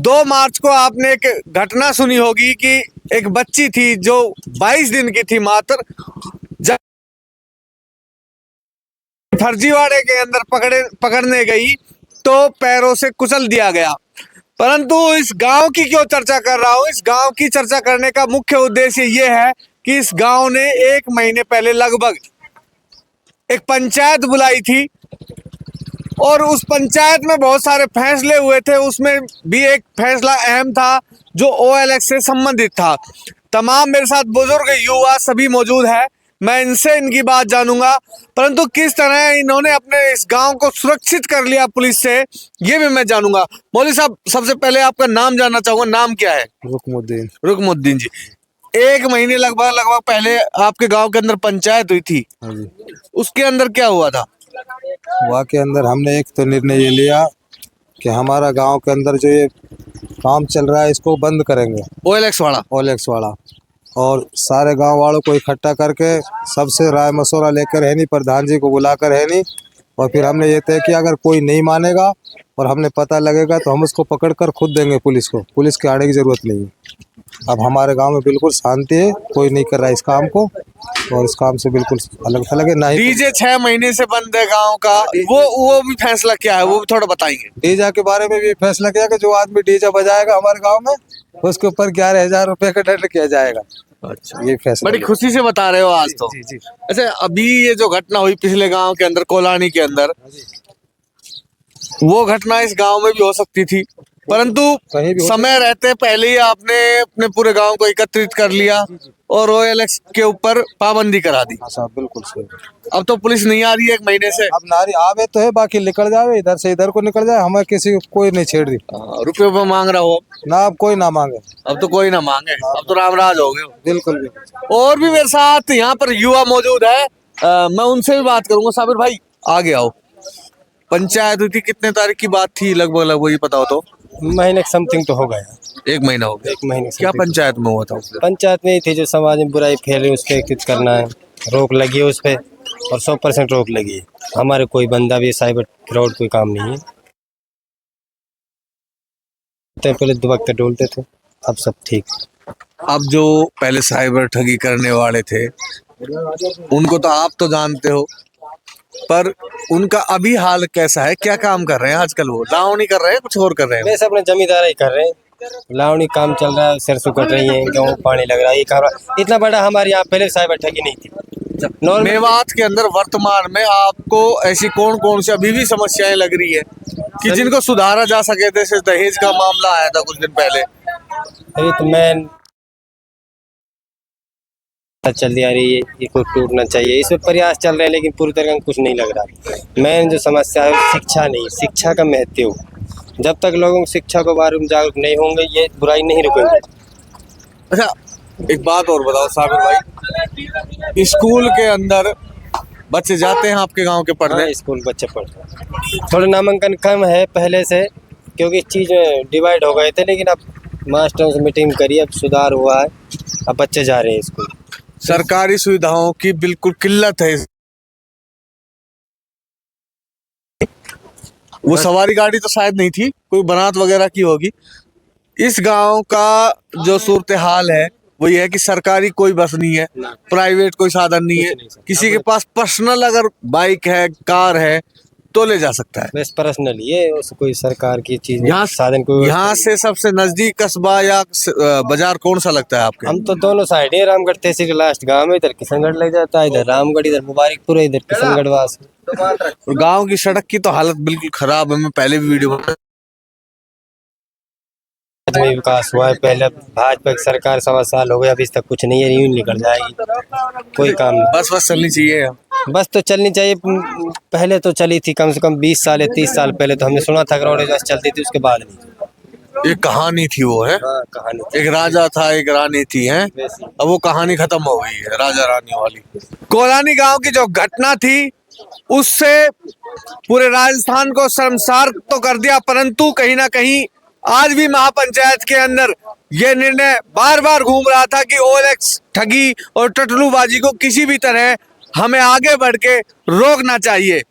2 मार्च को आपने एक घटना सुनी होगी कि एक बच्ची थी जो 22 दिन की थी मात्र, जब फर्जीवाड़े के अंदर पकड़ने गई तो पैरों से कुचल दिया गया। परंतु इस गांव की क्यों चर्चा कर रहा हूं? इस गांव की चर्चा करने का मुख्य उद्देश्य ये है कि इस गांव ने 1 महीने पहले लगभग एक पंचायत बुलाई थी और उस पंचायत में बहुत सारे फैसले हुए थे। उसमें भी एक फैसला अहम था जो OLX से संबंधित था। तमाम मेरे साथ बुजुर्ग, युवा सभी मौजूद है, मैं इनसे इनकी बात जानूंगा। परंतु किस तरह इन्होंने अपने इस गांव को सुरक्षित कर लिया पुलिस से, ये भी मैं जानूंगा। मौलवी साहब, सबसे पहले आपका नाम जानना चाहूंगा, नाम क्या है? रुकमुद्दीन जी। 1 महीने लगभग पहले आपके गांव के अंदर पंचायत हुई थी, उसके अंदर क्या हुआ था? वहाँ के अंदर हमने एक तो निर्णय ये लिया कि हमारा गांव के अंदर जो ये काम चल रहा है इसको बंद करेंगे, OLX वाला, और सारे गांव वालों को इकट्ठा करके सबसे राय मशवरा लेकर है नहीं, प्रधान जी को बुलाकर है नहीं, और फिर हमने ये तय किया अगर कोई नहीं मानेगा और हमने पता लगेगा तो हम उसको पकड़कर खुद देंगे पुलिस को। पुलिस के आने की जरूरत नहीं है। अब हमारे गांव में बिल्कुल शांति है, कोई नहीं कर रहा इस काम को, और इस काम से बिल्कुल अलग थलग है। नहीं डीजे 6 महीने से बंद है गांव का, वो भी फैसला क्या है, वो भी थोड़ा बताएंगे। डीजे के बारे में भी फैसला किया कि जो आदमी डीजे बजाएगा हमारे गांव में उसके ऊपर 11,000 रुपए का दंड किया जाएगा। अच्छा, ये फैसला बड़ी खुशी से बता रहे हो आज तो। जी। अच्छा, अभी ये जो घटना हुई पिछले गांव के अंदर, कोलानी के अंदर, वो घटना इस गांव में भी हो सकती थी, परंतु समय रहते पहले ही आपने अपने पूरे गांव को एकत्रित कर लिया और OLX के ऊपर पाबंदी करा दी। साहब बिल्कुल सही। अब तो पुलिस नहीं आ रही है 1 महीने से। अब नारी आवे तो है, बाकी निकल जावे, इधर से इधर को निकल जाए, हमें किसी को कोई नहीं छेड़ दी। रुपये मांग रहा हो ना, अब कोई ना मांगे। अब तो कोई ना मांगे, अब तो रामराज हो गए। बिल्कुल। और भी मेरे साथ यहाँ पर युवा मौजूद है, मैं उनसे भी बात करूंगा। साबिर भाई, आगे आओ। पंचायत हुई थी, कितने तारीख की बात थी लगभग, ये बताओ तो। महीने समथिंग तो हो गया। 1 महीना हो गया। 1 महीने क्या पंचायत में हुआ था? पंचायत में ही थी जो समाज में बुराई फैल रही, उस पर एकत्रित करना है, रोक लगी है उस पर, और 100% रोक लगी है। हमारे कोई बंदा भी साइबर फ्रॉड कोई काम नहीं है। पहले 2 वक्त डोलते थे, अब सब ठीक। अब जो पहले साइबर ठगी करने वाले थे उनको तो आप तो जानते हो, पर उनका अभी हाल कैसा है? क्या काम कर रहे हैं आजकल? वो लावनी कर रहे हैं, कुछ और कर रहे हैं? वैसे अपने जमींदार ही कर रहे हैं, लावनी काम चल रहा है, सरसों कट रही है, गेहूँ पानी लग रहा है, ये काम। इतना बड़ा हमारे यहाँ पहले साइबर ठगी नहीं थी। मेवात के अंदर वर्तमान में आपको ऐसी कौन कौन सी अभी भी समस्याएं लग रही है कि जिनको सुधारा जा सके? जैसे दहेज का मामला आया था कुछ दिन पहले, अभी तो मैं चल आ रही है, ये कोई टूटना चाहिए, इस पर प्रयास चल रहे हैं, लेकिन पूरी तरह कुछ नहीं लग रहा। मेन जो समस्या है शिक्षा नहीं, शिक्षा का महत्व। जब तक लोगों को शिक्षा के बारे में जागरूक नहीं होंगे ये बुराई नहीं रुकेगी। अच्छा, एक बात और बताओ साबिर भाई, स्कूल के अंदर बच्चे जाते हैं आपके गांव के पढ़ने? हाँ, स्कूल बच्चे पढ़ते हैं। थोड़ा नामांकन कम है पहले से, क्योंकि इस चीज़ में डिवाइड हो गए थे, लेकिन अब मास्टरों से मीटिंग करी, अब सुधार हुआ है, अब बच्चे जा रहे हैं स्कूल। सरकारी सुविधाओं की बिल्कुल किल्लत है। वो सवारी गाड़ी तो शायद नहीं थी, कोई बारात वगैरह की होगी। इस गांव का जो सूरत हाल है वो ये है कि सरकारी कोई बस नहीं है, प्राइवेट कोई साधन नहीं है। किसी के पास पर्सनल अगर बाइक है, कार है तो ले जा सकता है, बस पर्सनल ये उस कोई सरकार की चीज यहाँ साधन को। यहाँ से सबसे नजदीक कस्बा या बाजार कौन सा लगता है आपके? हम तो दोनों साइड है, रामगढ़ तहसील के लास्ट गांव में, इधर किशनगढ़ लग जाता है, इधर रामगढ़, इधर मुबारकपुर है, इधर किशनगढ़ वास। और गाँव की सड़क की तो हालत बिल्कुल खराब है। मैं पहले भी वीडियो में विकास हुआ है, पहले भाजपा की सरकार 1.25 साल हो गए, अभी तक कुछ नहीं है, यूं निकल जाएगी, कोई काम नहीं। बस चलनी चाहिए, बस तो चलनी चाहिए। पहले तो चली थी कम से कम 20 साल या 30 साल पहले, तो हमने सुना था ग्राउंड बस चलती थी, उसके बाद नहीं। एक कहानी थी वो है। हाँ, कहानी थी। एक राजा था, एक रानी थी, है। अब वो कहानी खत्म हो गई है, राजा रानी वाली। कोलानी गांव की जो घटना थी उससे पूरे राजस्थान को शर्मसार तो कर दिया, परंतु कहीं ना कहीं आज भी महापंचायत के अंदर यह निर्णय बार बार घूम रहा था कि OLX ठगी और टटलूबाजी को किसी भी तरह हमें आगे बढ़ के रोकना चाहिए।